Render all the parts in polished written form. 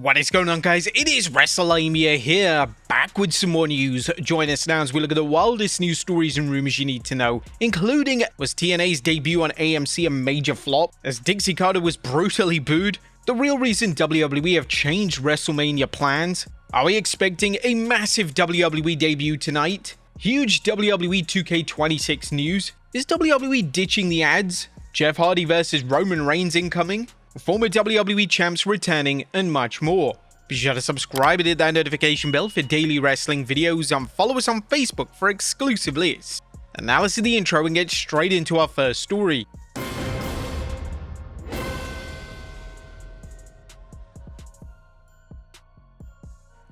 What is going on, guys? It is Wrestlelamia here, back with some more news. Join us now as we look at the wildest news stories and rumors you need to know, including, was TNA's debut on AMC a major flop, as Dixie Carter was brutally booed, the real reason WWE have changed WrestleMania plans, are we expecting a massive WWE debut tonight, huge WWE 2K26 news, is WWE ditching the ads, Jeff Hardy versus Roman Reigns incoming, former WWE champs returning, and much more. Be sure to subscribe and hit that notification bell for daily wrestling videos, and follow us on Facebook for exclusive lists. And now let's do the intro and get straight into our first story.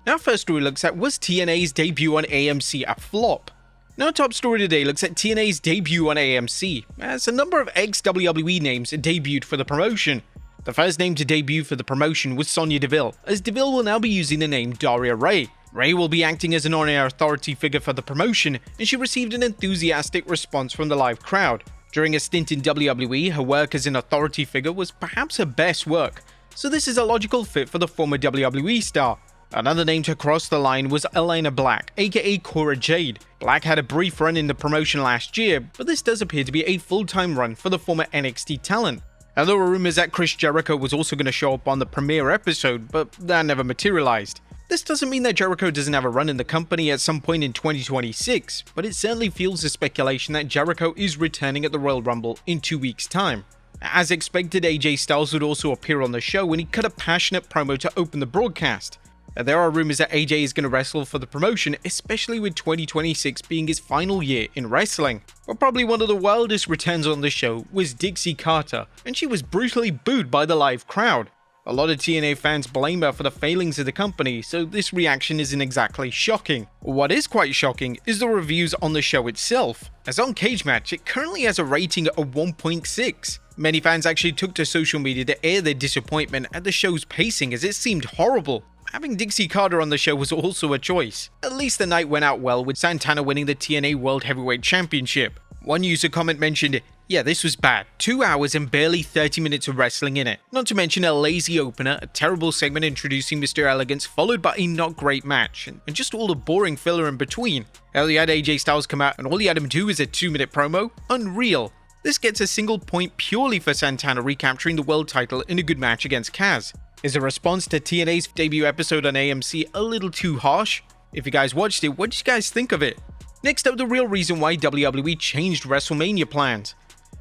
Our first story looks at, was TNA's debut on AMC a flop? Now, our top story today looks at TNA's debut on AMC, as a number of ex-WWE names debuted for the promotion. The first name to debut for the promotion was Sonya Deville, as Deville will now be using the name Daria Ray. Ray will be acting as an on-air authority figure for the promotion, and she received an enthusiastic response from the live crowd. During a stint in WWE, her work as an authority figure was perhaps her best work, so this is a logical fit for the former WWE star. Another name to cross the line was Elena Black, aka Cora Jade. Black had a brief run in the promotion last year, but this does appear to be a full-time run for the former NXT talent. And there were rumors that Chris Jericho was also going to show up on the premiere episode, but that never materialized. This doesn't mean that Jericho doesn't have a run in the company at some point in 2026, but it certainly fuels the speculation that Jericho is returning at the Royal Rumble in 2 weeks' time. As expected, AJ Styles would also appear on the show, and he cut a passionate promo to open the broadcast. There are rumors that AJ is going to wrestle for the promotion, especially with 2026 being his final year in wrestling. But probably one of the wildest returns on the show was Dixie Carter, and she was brutally booed by the live crowd. A lot of TNA fans blame her for the failings of the company, so this reaction isn't exactly shocking. What is quite shocking is the reviews on the show itself, as on Cage Match it currently has a rating of 1.6. Many fans actually took to social media to air their disappointment at the show's pacing, as it seemed horrible. Having Dixie Carter on the show was also a choice. At least the night went out well, with Santana winning the TNA World Heavyweight Championship. One user comment mentioned, "Yeah, this was bad. 2 hours and barely 30 minutes of wrestling in it. Not to mention a lazy opener, a terrible segment introducing Mr. Elegance, followed by a not great match, and just all the boring filler in between. Hell, you had AJ Styles come out and all you had him do is a 2-minute promo? Unreal." This gets a single point purely for Santana recapturing the world title in a good match against Kaz. Is the response to TNA's debut episode on AMC a little too harsh? If you guys watched it, what did you guys think of it? Next up, the real reason why WWE changed WrestleMania plans.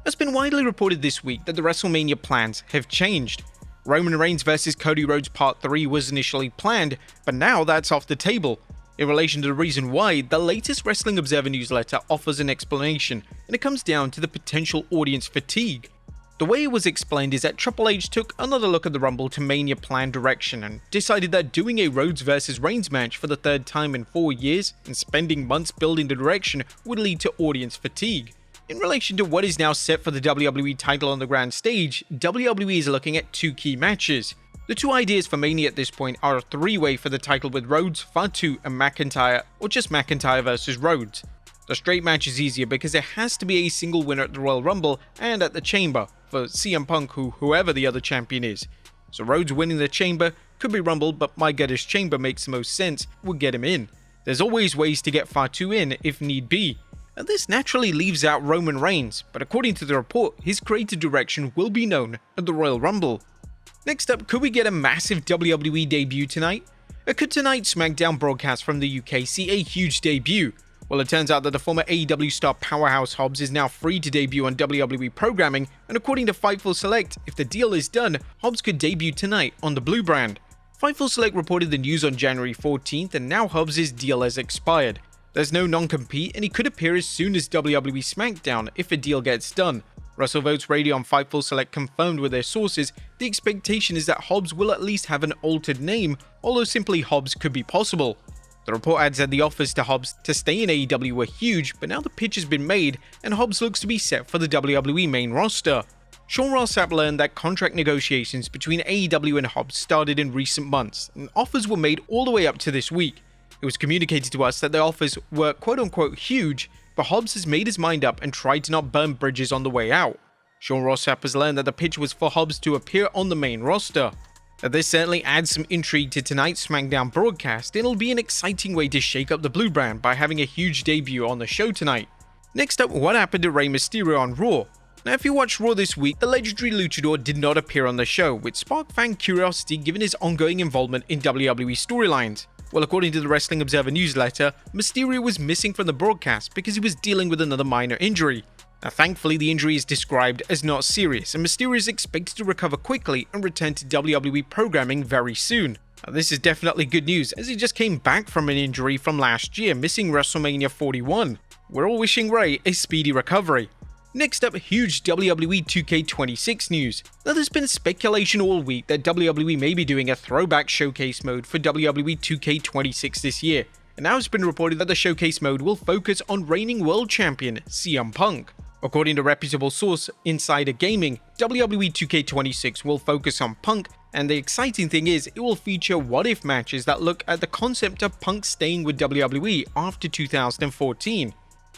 It's been widely reported this week that the WrestleMania plans have changed. Roman Reigns vs Cody Rhodes Part 3 was initially planned, but now that's off the table. In relation to the reason why, the latest Wrestling Observer newsletter offers an explanation, and it comes down to the potential audience fatigue. The way it was explained is that Triple H took another look at the Rumble to Mania plan direction and decided that doing a Rhodes vs Reigns match for the third time in 4 years and spending months building the direction would lead to audience fatigue. In relation to what is now set for the WWE title on the grand stage, WWE is looking at 2 key matches. The 2 ideas for Mania at this point are a 3-way for the title with Rhodes, Fatu, and McIntyre, or just McIntyre vs Rhodes. The straight match is easier because there has to be a single winner at the Royal Rumble and at the Chamber for CM Punk, whoever the other champion is. So Rhodes winning the Chamber could be Rumble, but my gut is Chamber makes the most sense, would get him in. There's always ways to get Fatu in if need be. And this naturally leaves out Roman Reigns, but according to the report, his creative direction will be known at the Royal Rumble. Next up, could we get a massive WWE debut tonight? Or could tonight's SmackDown broadcast from the UK see a huge debut? Well, it turns out that the former AEW star powerhouse Hobbs is now free to debut on WWE programming, and according to Fightful Select, if the deal is done, Hobbs could debut tonight on the Blue brand. Fightful Select reported the news on January 14th, and now Hobbs' deal has expired. There's no non-compete, and he could appear as soon as WWE SmackDown if a deal gets done. WrestleVotes Radio on Fightful Select confirmed with their sources the expectation is that Hobbs will at least have an altered name, although simply Hobbs could be possible. The report adds that the offers to Hobbs to stay in AEW were huge, but now the pitch has been made and Hobbs looks to be set for the WWE main roster. Sean Ross Sapp learned that contract negotiations between AEW and Hobbs started in recent months, and offers were made all the way up to this week. It was communicated to us that the offers were quote-unquote huge, but Hobbs has made his mind up and tried to not burn bridges on the way out. Sean Ross Sapp has learned that the pitch was for Hobbs to appear on the main roster. Now, this certainly adds some intrigue to tonight's SmackDown broadcast, and it'll be an exciting way to shake up the Blue brand by having a huge debut on the show tonight. Next up, what happened to Rey Mysterio on Raw? Now, if you watched Raw this week, the legendary luchador did not appear on the show, which sparked fan curiosity given his ongoing involvement in WWE storylines. Well, according to the Wrestling Observer newsletter, Mysterio was missing from the broadcast because he was dealing with another minor injury. Now, thankfully, the injury is described as not serious, and Mysterio is expected to recover quickly and return to WWE programming very soon. Now, this is definitely good news, as he just came back from an injury from last year, missing WrestleMania 41. We're all wishing Rey a speedy recovery. Next up, huge WWE 2K26 news. Now, there's been speculation all week that WWE may be doing a throwback showcase mode for WWE 2K26 this year, and now it's been reported that the showcase mode will focus on reigning world champion CM Punk. According to reputable source Insider Gaming, WWE 2K26 will focus on Punk, and the exciting thing is it will feature what-if matches that look at the concept of Punk staying with WWE after 2014.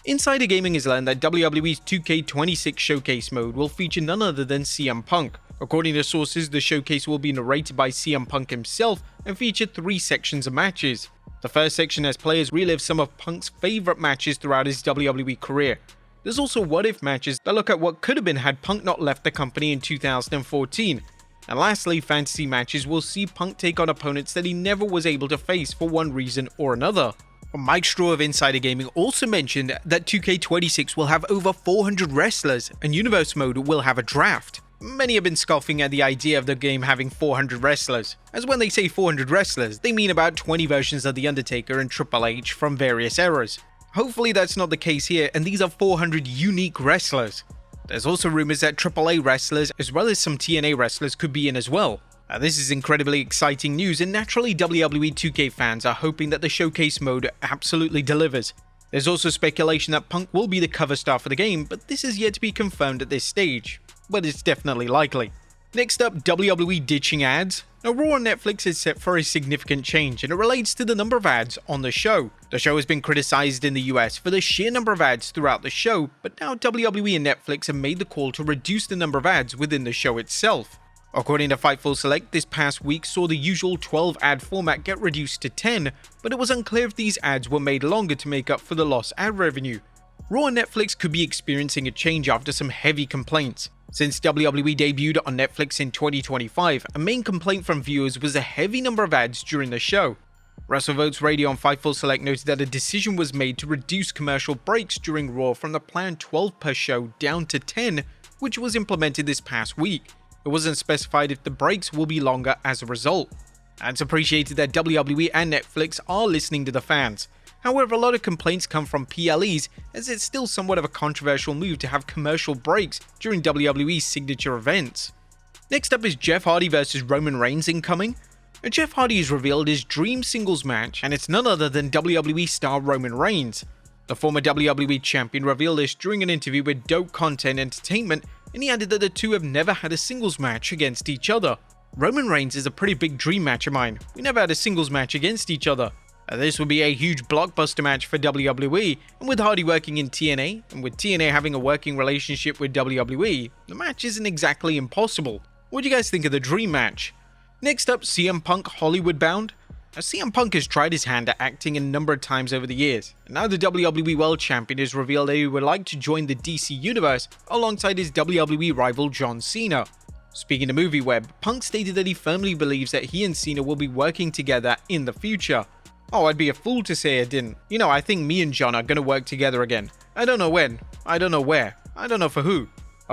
Insider Gaming has learned that WWE's 2K26 showcase mode will feature none other than CM Punk. According to sources, the showcase will be narrated by CM Punk himself and feature 3 sections of matches. The first section has players relive some of Punk's favourite matches throughout his WWE career. There's also what-if matches that look at what could have been had Punk not left the company in 2014. And lastly, fantasy matches will see Punk take on opponents that he never was able to face for one reason or another. Mike Straw of Insider Gaming also mentioned that 2K26 will have over 400 wrestlers, and Universe Mode will have a draft. Many have been scoffing at the idea of the game having 400 wrestlers, as when they say 400 wrestlers, they mean about 20 versions of The Undertaker and Triple H from various eras. Hopefully that's not the case here, and these are 400 unique wrestlers. There's also rumors that AAA wrestlers as well as some TNA wrestlers could be in as well. Now, this is incredibly exciting news, and naturally WWE 2K fans are hoping that the showcase mode absolutely delivers. There's also speculation that Punk will be the cover star for the game, but this is yet to be confirmed at this stage. But it's definitely likely. Next up, WWE ditching ads. Now, Raw on Netflix is set for a significant change, and it relates to the number of ads on the show. The show has been criticized in the US for the sheer number of ads throughout the show, but now WWE and Netflix have made the call to reduce the number of ads within the show itself. According to Fightful Select, this past week saw the usual 12 ad format get reduced to 10, but it was unclear if these ads were made longer to make up for the lost ad revenue. Raw and Netflix could be experiencing a change after some heavy complaints. Since WWE debuted on Netflix in 2025, a main complaint from viewers was a heavy number of ads during the show. WrestleVotes Radio on Fightful Select noted that a decision was made to reduce commercial breaks during Raw from the planned 12 per show down to 10, which was implemented this past week. It wasn't specified if the breaks will be longer as a result. And it's appreciated that WWE and Netflix are listening to the fans. However, a lot of complaints come from PLEs, as it's still somewhat of a controversial move to have commercial breaks during WWE's signature events. Next up is Jeff Hardy vs Roman Reigns incoming. Now, Jeff Hardy has revealed his dream singles match, and it's none other than WWE star Roman Reigns. The former WWE champion revealed this during an interview with Dope Content Entertainment, and he added that the two have never had a singles match against each other. Roman Reigns is a pretty big dream match of mine. We never had a singles match against each other. This would be a huge blockbuster match for WWE, and with Hardy working in TNA, and with TNA having a working relationship with WWE, the match isn't exactly impossible. What do you guys think of the dream match? Next up, CM Punk Hollywood bound. Now, CM Punk has tried his hand at acting a number of times over the years, and now the WWE World Champion has revealed that he would like to join the DC Universe alongside his WWE rival John Cena. Speaking to MovieWeb, Punk stated that he firmly believes that he and Cena will be working together in the future. Oh, I'd be a fool to say I didn't. You know, I think me and John are gonna work together again. I don't know when, I don't know where, I don't know for who.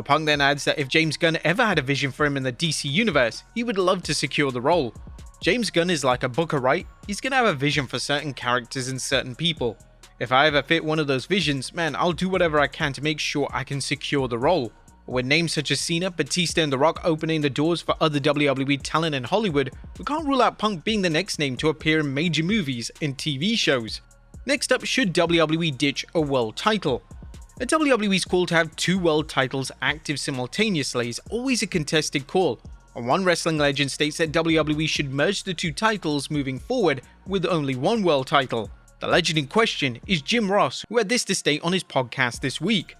Punk then adds that if James Gunn ever had a vision for him in the DC Universe, he would love to secure the role. James Gunn is like a booker, right? He's gonna have a vision for certain characters and certain people. If I ever fit one of those visions, man, I'll do whatever I can to make sure I can secure the role. With names such as Cena, Batista, and The Rock opening the doors for other WWE talent in Hollywood, we can't rule out Punk being the next name to appear in major movies and TV shows. Next up, should WWE ditch a world title? A WWE's call to have 2 world titles active simultaneously is always a contested call, and one wrestling legend states that WWE should merge the 2 titles moving forward with only 1 world title. The legend in question is Jim Ross, who had this to state on his podcast this week.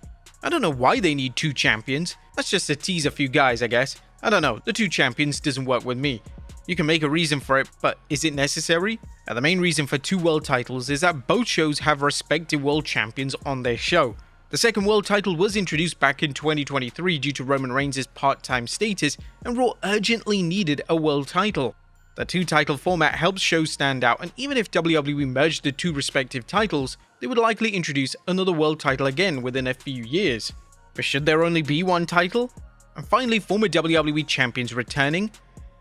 I don't know why they need 2 champions. That's just to tease a few guys, I guess. I don't know, the 2 champions doesn't work with me. You can make a reason for it, but is it necessary? Now, the main reason for 2 world titles is that both shows have respective world champions on their show. The second world title was introduced back in 2023 due to Roman Reigns' part-time status, and Raw urgently needed a world title. The 2-title format helps shows stand out, and even if WWE merged the 2 respective titles, they would likely introduce another world title again within a few years. But should there only be 1 title? And finally, former WWE champions returning.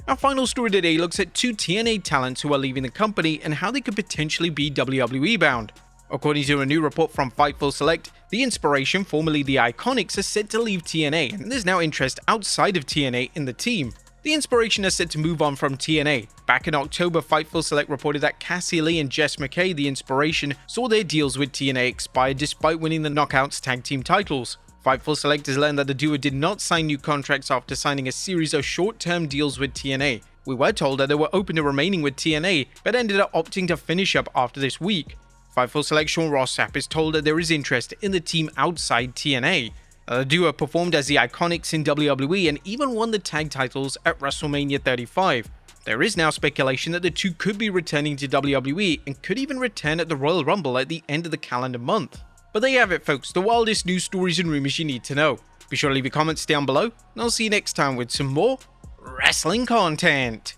Our final story today looks at 2 TNA talents who are leaving the company and how they could potentially be WWE bound. According to a new report from Fightful Select, the Inspiration, formerly the Iconics, are set to leave TNA, and there's now interest outside of TNA in the team. The Inspiration are set to move on from TNA. Back in October, Fightful Select reported that Cassie Lee and Jess McKay, the Inspiration, saw their deals with TNA expire despite winning the Knockouts tag team titles. Fightful Select has learned that the duo did not sign new contracts after signing a series of short-term deals with TNA. We were told that they were open to remaining with TNA, but ended up opting to finish up after this week. Fightful Select Sean Rossap is told that there is interest in the team outside TNA. The duo performed as the Iconics in WWE and even won the tag titles at WrestleMania 35. There is now speculation that the 2 could be returning to WWE and could even return at the Royal Rumble at the end of the calendar month. But there you have it, folks, the wildest news stories and rumors you need to know. Be sure to leave your comments down below, and I'll see you next time with some more wrestling content.